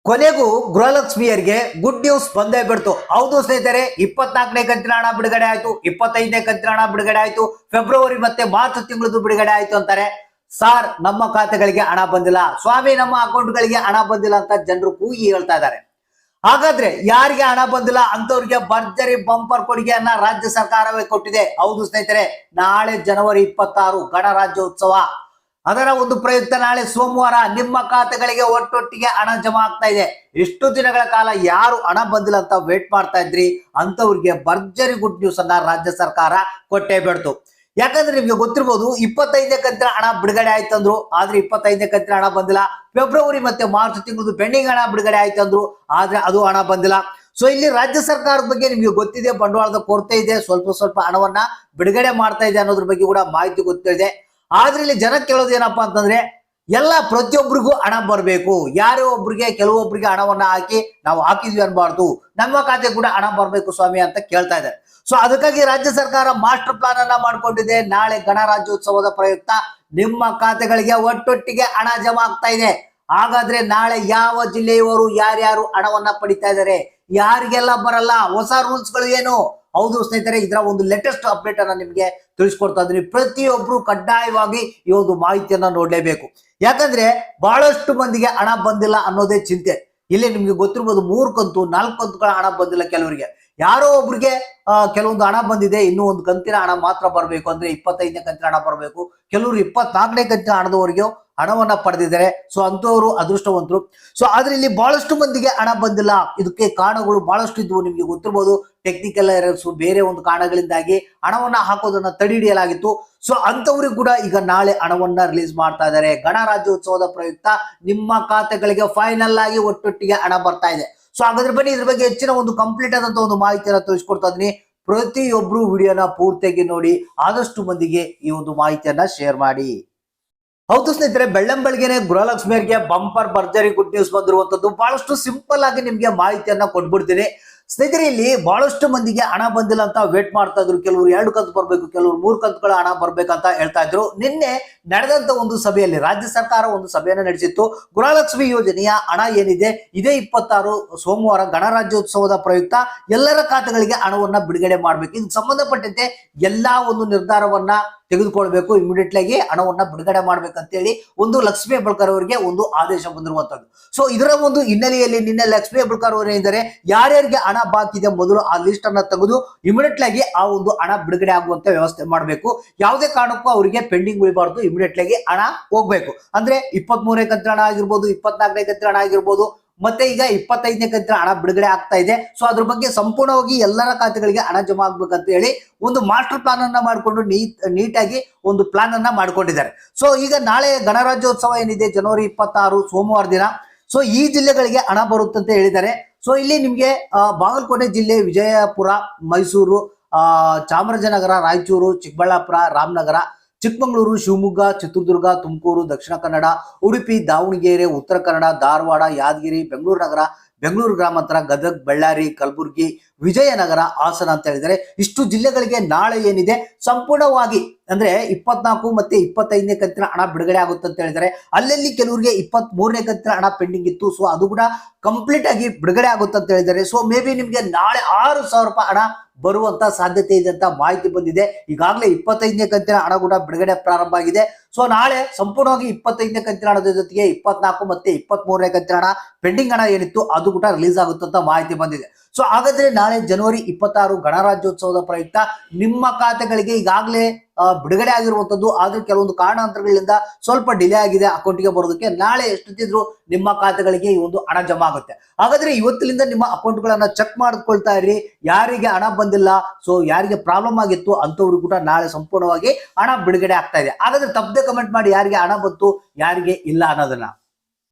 ಕೊನೆಗೂ ಗೃಹಲಕ್ಷ್ಮಿಯರಿಗೆ good news ಬಂದೇ ಬಿಡ್ತು. ಹೌದು ಸ್ನೇಹಿತರೆ, 24ನೇ ಕಂತಿನ ಹಣ ಬಿಡುಗಡೆ ಆಯ್ತು, 25ನೇ ಕಂತಿನ ಹಣ ಬಿಡುಗಡೆ ಆಯ್ತು, ಫೆಬ್ರವರಿ ಮತ್ತೆ ಮಾರ್ಚ್ ತಿಂಗಳದ್ದು ಬಿಡುಗಡೆ ಆಯ್ತು ಅಂತಾರೆ. ಸಾರ್, ನಮ್ಮ ಖಾತೆಗಳಿಗೆ ಹಣ ಬಂದಿಲ್ಲ, ಸ್ವಾಮಿ ನಮ್ಮ ಅಕೌಂಟ್ಗಳಿಗೆ ಹಣ ಬಂದಿಲ್ಲ ಅಂತ ಜನರು ಕೂಗಿ ಹೇಳ್ತಾ ಇದ್ದಾರೆ. ಹಾಗಾದ್ರೆ ಯಾರಿಗೆ ಹಣ ಬಂದಿಲ್ಲ ಅಂತವ್ರಿಗೆ ಭರ್ಜರಿ ಬಂಪರ್ ಕೊಡುಗೆಯನ್ನ ರಾಜ್ಯ ಸರ್ಕಾರವೇ ಕೊಟ್ಟಿದೆ. ಹೌದು ಸ್ನೇಹಿತರೆ, ನಾಳೆ ಜನವರಿ 26 ಗಣರಾಜ್ಯೋತ್ಸವ. ಅದರ ಒಂದು ಪ್ರಯುಕ್ತ ನಾಳೆ ಸೋಮವಾರ ನಿಮ್ಮ ಖಾತೆಗಳಿಗೆ ಒಟ್ಟೊಟ್ಟಿಗೆ ಹಣ ಜಮಾ ಆಗ್ತಾ ಇದೆ. ಎಷ್ಟು ದಿನಗಳ ಕಾಲ ಯಾರು ಹಣ ಬಂದಿಲ್ಲ ಅಂತ ವೇಟ್ ಮಾಡ್ತಾ ಇದ್ರಿ ಅಂತವ್ರಿಗೆ ಭರ್ಜರಿ ಗುಡ್ ನ್ಯೂಸ್ ಅನ್ನ ರಾಜ್ಯ ಸರ್ಕಾರ ಕೊಟ್ಟೇ ಬಿಡ್ತು. ಯಾಕಂದ್ರೆ ನಿಮ್ಗೆ ಗೊತ್ತಿರ್ಬೋದು, 25ನೇ ಕಂತಿನ ಹಣ ಬಿಡುಗಡೆ ಆಯ್ತಂದ್ರು, ಆದ್ರೆ 25ನೇ ಕಂತಿನ ಹಣ ಬಂದಿಲ್ಲ. ಫೆಬ್ರವರಿ ಮತ್ತೆ ಮಾರ್ಚ್ ತಿಂಗಳು ಪೆಂಡಿಂಗ್ ಹಣ ಬಿಡುಗಡೆ ಆಯ್ತಂದ್ರು, ಆದ್ರೆ ಅದು ಹಣ ಬಂದಿಲ್ಲ. ಸೊ ಇಲ್ಲಿ ರಾಜ್ಯ ಸರ್ಕಾರದ ಬಗ್ಗೆ ನಿಮ್ಗೆ ಗೊತ್ತಿದೆ, ಬಂಡವಾಳದ ಕೊರತೆ ಇದೆ, ಸ್ವಲ್ಪ ಹಣವನ್ನ ಬಿಡುಗಡೆ ಮಾಡ್ತಾ ಇದೆ ಅನ್ನೋದ್ರ ಬಗ್ಗೆ ಕೂಡ ಮಾಹಿತಿ ಗೊತ್ತಿದೆ. ಆದ್ರೆ ಇಲ್ಲಿ ಜನ ಕೇಳೋದು ಏನಪ್ಪಾ ಅಂತಂದ್ರೆ, ಎಲ್ಲ ಪ್ರತಿಯೊಬ್ಬರಿಗೂ ಹಣ ಬರಬೇಕು, ಯಾರೋ ಒಬ್ರಿಗೆ ಕೆಲವೊಬ್ಬರಿಗೆ ಹಣವನ್ನ ಹಾಕಿ ನಾವು ಹಾಕಿದ್ವಿ ಅನ್ಬಾರ್ದು, ನಮ್ಮ ಖಾತೆ ಕೂಡ ಹಣ ಬರಬೇಕು ಸ್ವಾಮಿ ಅಂತ ಕೇಳ್ತಾ ಇದ್ದಾರೆ. ಸೊ ಅದಕ್ಕಾಗಿ ರಾಜ್ಯ ಸರ್ಕಾರ ಮಾಸ್ಟರ್ ಪ್ಲಾನ್ ಅನ್ನ ಮಾಡ್ಕೊಂಡಿದೆ. ನಾಳೆ ಗಣರಾಜ್ಯೋತ್ಸವದ ಪ್ರಯುಕ್ತ ನಿಮ್ಮ ಖಾತೆಗಳಿಗೆ ಒಟ್ಟೊಟ್ಟಿಗೆ ಹಣ ಜಮಾ ಆಗ್ತಾ ಇದೆ. ಹಾಗಾದ್ರೆ ನಾಳೆ ಯಾವ ಜಿಲ್ಲೆಯವರು ಯಾರ್ಯಾರು ಹಣವನ್ನ ಪಡಿತಾ ಇದ್ದಾರೆ, ಯಾರಿಗೆಲ್ಲ ಬರಲ್ಲ, ಹೊಸ ರೂಲ್ಸ್ ಗಳು ಏನು? ಹೌದು ಸ್ನೇಹಿತರೆ, ಇದರ ಒಂದು ಲೇಟೆಸ್ಟ್ ಅಪ್ಡೇಟ್ ಅನ್ನ ನಿಮ್ಗೆ ತಿಳಿಸ್ಕೊಡ್ತಾ ಇದ್ದೀನಿ. ಪ್ರತಿಯೊಬ್ರು ಕಡ್ಡಾಯವಾಗಿ ಈ ಒಂದು ಮಾಹಿತಿಯನ್ನ ನೋಡ್ಲೇಬೇಕು. ಯಾಕಂದ್ರೆ ಬಹಳಷ್ಟು ಮಂದಿಗೆ ಹಣ ಬಂದಿಲ್ಲ ಅನ್ನೋದೇ ಚಿಂತೆ. ಇಲ್ಲಿ ನಿಮ್ಗೆ ಗೊತ್ತಿರ್ಬೋದು, 3 ಕಂತು 4 ಕಂತುಗಳ ಹಣ ಬಂದಿಲ್ಲ ಕೆಲವರಿಗೆ. ಯಾರೋ ಒಬ್ರಿಗೆ ಕೆಲವೊಂದು ಹಣ ಬಂದಿದೆ, ಇನ್ನೂ ಒಂದು ಕಂತಿನ ಹಣ ಮಾತ್ರ ಬರಬೇಕು, ಅಂದ್ರೆ 25ನೇ ಕಂತಿನ ಹಣ ಬರಬೇಕು. ಕೆಲವರು 24ನೇ ಕಂತಿನ ಹಣದವರೆಗೆ ಹಣವನ್ನ ಪಡೆದಿದ್ದಾರೆ. ಸೊ ಅಂತವರು ಅದೃಷ್ಟವಂತರು. ಸೊ ಆದ್ರೆ ಇಲ್ಲಿ ಬಹಳಷ್ಟು ಮಂದಿಗೆ ಹಣ ಬಂದಿಲ್ಲ. ಇದಕ್ಕೆ ಕಾರಣಗಳು ಬಹಳಷ್ಟು ಇದ್ವು, ನಿಮ್ಗೆ ಗೊತ್ತಿರ್ಬೋದು. ಟೆಕ್ನಿಕಲ್ ಎರರ್ಸ್, ಬೇರೆ ಒಂದು ಕಾರಣಗಳಿಂದಾಗಿ ಹಣವನ್ನ ಹಾಕೋದನ್ನ ತಡೆ ಹಿಡಿಯಲಾಗಿತ್ತು. ಸೊ ಅಂತವ್ರಿಗೆ ಕೂಡ ಈಗ ನಾಳೆ ಹಣವನ್ನ ರಿಲೀಸ್ ಮಾಡ್ತಾ ಇದ್ದಾರೆ. ಗಣರಾಜ್ಯೋತ್ಸವದ ಪ್ರಯುಕ್ತ ನಿಮ್ಮ ಖಾತೆಗಳಿಗೆ ಫೈನಲ್ ಆಗಿ ಒಟ್ಟೊಟ್ಟಿಗೆ ಹಣ ಬರ್ತಾ ಇದೆ. ಸೊ ಹಾಗಾದ್ರೆ ಬನ್ನಿ, ಇದ್ರ ಬಗ್ಗೆ ಹೆಚ್ಚಿನ ಒಂದು ಕಂಪ್ಲೀಟ್ ಆದಂತ ಒಂದು ಮಾಹಿತಿಯನ್ನ ತಿಳಿಸ್ಕೊಡ್ತಾ ಇದೀನಿ. ಪ್ರತಿಯೊಬ್ರು ವಿಡಿಯೋನ ಪೂರ್ತಿಯಾಗಿ ನೋಡಿ, ಆದಷ್ಟು ಮಂದಿಗೆ ಈ ಒಂದು ಮಾಹಿತಿಯನ್ನ ಶೇರ್ ಮಾಡಿ. ಹೌದು ಸ್ನೇಹಿತರೆ, ಬೆಳ್ಳಂಬೆಳಗ್ಗೆನೆ ಗೃಹಲಕ್ಷ್ಮಿಯರಿಗೆ ಬಂಪರ್ ಭರ್ಜರಿ ಗುಡ್ ನ್ಯೂಸ್ ಬಂದಿರುವಂತದ್ದು. ಬಹಳಷ್ಟು ಸಿಂಪಲ್ ಆಗಿ ನಿಮ್ಗೆ ಮಾಹಿತಿಯನ್ನ ಕೊಟ್ಬಿಡ್ತೀನಿ ಸ್ನೇಹಿತರೆ. ಇಲ್ಲಿ ಬಹಳಷ್ಟು ಮಂದಿಗೆ ಹಣ ಬಂದಿಲ್ಲ ಅಂತ ವೇಟ್ ಮಾಡ್ತಾ ಇದ್ರು. ಕೆಲವರು 2 ಕಂತು ಬರ್ಬೇಕು, ಕೆಲವರು 3 ಕಂತುಗಳ ಹಣ ಬರ್ಬೇಕಂತ ಹೇಳ್ತಾ ಇದ್ರು. ನಿನ್ನೆ ನಡೆದಂತ ಒಂದು ಸಭೆಯಲ್ಲಿ ರಾಜ್ಯ ಸರ್ಕಾರ ಒಂದು ಸಭೆಯನ್ನ ನಡೆಸಿತ್ತು. ಗೃಹಲಕ್ಷ್ಮಿ ಯೋಜನೆಯ ಹಣ ಏನಿದೆ, ಇದೇ 26 ಸೋಮವಾರ ಗಣರಾಜ್ಯೋತ್ಸವದ ಪ್ರಯುಕ್ತ ಎಲ್ಲರ ಖಾತೆಗಳಿಗೆ ಹಣವನ್ನ ಬಿಡುಗಡೆ ಮಾಡ್ಬೇಕು. ಇದಕ್ಕೆ ಸಂಬಂಧಪಟ್ಟಂತೆ ಎಲ್ಲಾ ಒಂದು ನಿರ್ಧಾರವನ್ನ ತೆಗೆದುಕೊಳ್ಬೇಕು, ಇಮಿಡಿಯೇಟ್ ಆಗಿ ಹಣವನ್ನ ಬಿಡುಗಡೆ ಮಾಡ್ಬೇಕಂತೇಳಿ ಒಂದು ಲಕ್ಷ್ಮೀ ಹೆಬ್ಬಾಳ್ಕರ್ ಅವರಿಗೆ ಒಂದು ಆದೇಶ ಬಂದಿರುವಂತದ್ದು. ಸೊ ಇದರ ಒಂದು ಹಿನ್ನೆಲೆಯಲ್ಲಿ ನಿನ್ನೆ ಲಕ್ಷ್ಮೀ ಹೆಬ್ಬಾಳ್ಕರ್ ಅವರು ಏನಿದ್ದಾರೆ, ಯಾರ್ಯಾರಿಗೆ ಹಣ ಬಾಕಿ ಇದೆ ಮೊದಲು ಆ ಲಿಸ್ಟ್ ಅನ್ನ ತೆಗೆದು ಇಮಿಡಿಯೇಟ್ ಆಗಿ ಆ ಒಂದು ಹಣ ಬಿಡುಗಡೆ ಆಗುವಂತ ವ್ಯವಸ್ಥೆ ಮಾಡಬೇಕು. ಯಾವುದೇ ಕಾರಣಕ್ಕೂ ಅವರಿಗೆ ಪೆಂಡಿಂಗ್ ಉಳಿಬಾರ್ದು, ಇಮಿಡಿಯೇಟ್ ಆಗಿ ಹಣ ಹೋಗ್ಬೇಕು. ಅಂದ್ರೆ 23ನೇ ಕಂತಿನ ಹಣ ಆಗಿರ್ಬೋದು, 24ನೇ ಕಂತಿನ ಹಣ ಆಗಿರ್ಬೋದು, ಮತ್ತೆ ಈಗ 25ನೇ ಕಂತಿನ ಹಣ ಬಿಡುಗಡೆ ಆಗ್ತಾ ಇದೆ. ಸೊ ಅದ್ರ ಬಗ್ಗೆ ಸಂಪೂರ್ಣವಾಗಿ ಎಲ್ಲರ ಖಾತೆಗಳಿಗೆ ಹಣ ಜಮಾ ಆಗ್ಬೇಕಂತ ಹೇಳಿ ಒಂದು ಮಾಸ್ಟರ್ ಪ್ಲಾನ್ ಅನ್ನ ಮಾಡಿಕೊಂಡು ನೀಟಾಗಿ ಒಂದು ಪ್ಲಾನ್ ಅನ್ನ ಮಾಡ್ಕೊಂಡಿದ್ದಾರೆ. ಸೊ ಈಗ ನಾಳೆ ಗಣರಾಜ್ಯೋತ್ಸವ ಏನಿದೆ, ಜನವರಿ 26 ಸೋಮವಾರ ದಿನ. ಸೊ ಈ ಜಿಲ್ಲೆಗಳಿಗೆ ಹಣ ಬರುತ್ತೆ ಅಂತ ಹೇಳಿದ್ದಾರೆ. ಸೊ ಇಲ್ಲಿ ನಿಮ್ಗೆ ಬಾಗಲಕೋಟೆ ಜಿಲ್ಲೆ, ವಿಜಯಪುರ, ಮೈಸೂರು, ಚಾಮರಾಜನಗರ, ರಾಯಚೂರು, ಚಿಕ್ಕಬಳ್ಳಾಪುರ, ರಾಮನಗರ, ಚಿಕ್ಕಮಗಳೂರು, ಶಿವಮೊಗ್ಗ, ಚಿತ್ರದುರ್ಗ, ತುಮಕೂರು, ದಕ್ಷಿಣ ಕನ್ನಡ, ಉಡುಪಿ, ದಾವಣಗೆರೆ, ಉತ್ತರ ಕನ್ನಡ, ಧಾರವಾಡ, ಯಾದಗಿರಿ, ಬೆಂಗಳೂರು ನಗರ, ಬೆಂಗಳೂರು ಗ್ರಾಮಾಂತರ, ಗದಗ, ಬಳ್ಳಾರಿ, ಕಲಬುರಗಿ, ವಿಜಯನಗರ, ಹಾಸನ ಅಂತ ಹೇಳಿದರೆ ಇಷ್ಟು ಜಿಲ್ಲೆಗಳಿಗೆ ನಾಳೆ ಏನಿದೆ ಸಂಪೂರ್ಣವಾಗಿ ಅಂದ್ರೆ 24 ಮತ್ತೆ 25ನೇ ಕಂತಿನ ಹಣ ಬಿಡುಗಡೆ ಆಗುತ್ತೆ ಅಂತ ಹೇಳಿದರೆ. ಅಲ್ಲಲ್ಲಿ ಕೆಲವರಿಗೆ 23ನೇ ಕಂತಿನ ಹಣ ಪೆಂಡಿಂಗ್ ಇತ್ತು. ಸೊ ಅದು ಕೂಡ ಕಂಪ್ಲೀಟ್ ಆಗಿ ಬಿಡುಗಡೆ ಆಗುತ್ತೆ ಅಂತ ಹೇಳಿದ್ದಾರೆ. ಸೊ ಮೇ ಬಿ ನಿಮ್ಗೆ ನಾಳೆ 6,000 ರೂಪಾಯಿ ಹಣ ಬರುವಂತ ಸಾಧ್ಯತೆ ಇದೆ ಅಂತ ಮಾಹಿತಿ ಬಂದಿದೆ. ಈಗಾಗಲೇ 25ನೇ ಕಂತಿನ ಹಣ ಕೂಡ ಬಿಡುಗಡೆ ಪ್ರಾರಂಭ ಆಗಿದೆ. ಸೊ ನಾಳೆ ಸಂಪೂರ್ಣವಾಗಿ 25ನೇ ಕಂತಿನ ಹಣದ ಜೊತೆಗೆ 24 ಮತ್ತೆ 23ನೇ ಕಂತಿನ ಹಣ ಪೆಂಡಿಂಗ್ ಹಣ ಏನಿತ್ತು ಅದು ಕೂಡ ರಿಲೀಸ್ ಆಗುತ್ತೆ ಅಂತ ಮಾಹಿತಿ ಬಂದಿದೆ. ಸೊ ಹಾಗಾದ್ರೆ ನಾಳೆ ಜನವರಿ 26 ಗಣರಾಜ್ಯೋತ್ಸವದ ಪ್ರಯುಕ್ತ ನಿಮ್ಮ ಖಾತೆಗಳಿಗೆ ಈಗಾಗಲೇ ಬಿಡುಗಡೆ ಆಗಿರುವಂತದ್ದು. ಆದ್ರೆ ಕೆಲವೊಂದು ಕಾರಣಾಂತರಗಳಿಂದ ಸ್ವಲ್ಪ ಡಿಲೇ ಆಗಿದೆ ಅಕೌಂಟ್ಗೆ ಬರೋದಕ್ಕೆ. ನಾಳೆ ಎಷ್ಟೊತ್ತಿದ್ರು ನಿಮ್ಮ ಖಾತೆಗಳಿಗೆ ಈ ಒಂದು ಹಣ ಜಮಾ ಆಗುತ್ತೆ. ಹಾಗಾದ್ರೆ ಇವತ್ತಿನಿಂದ ನಿಮ್ಮ ಅಕೌಂಟ್ಗಳನ್ನ ಚೆಕ್ ಮಾಡ್ಕೊಳ್ತಾ ಇರಿ. ಯಾರಿಗೆ ಹಣ ಬಂದಿಲ್ಲ, ಸೊ ಯಾರಿಗೆ ಪ್ರಾಬ್ಲಮ್ ಆಗಿತ್ತು ಅಂತವ್ರು ಕೂಡ ನಾಳೆ ಸಂಪೂರ್ಣವಾಗಿ ಹಣ ಬಿಡುಗಡೆ ಆಗ್ತಾ ಇದೆ. ಹಾಗಾದ್ರೆ ತಪ್ಪದೆ ಕಮೆಂಟ್ ಮಾಡಿ ಯಾರಿಗೆ ಹಣ ಬಂತು, ಯಾರಿಗೆ ಇಲ್ಲ ಅನ್ನೋದನ್ನ.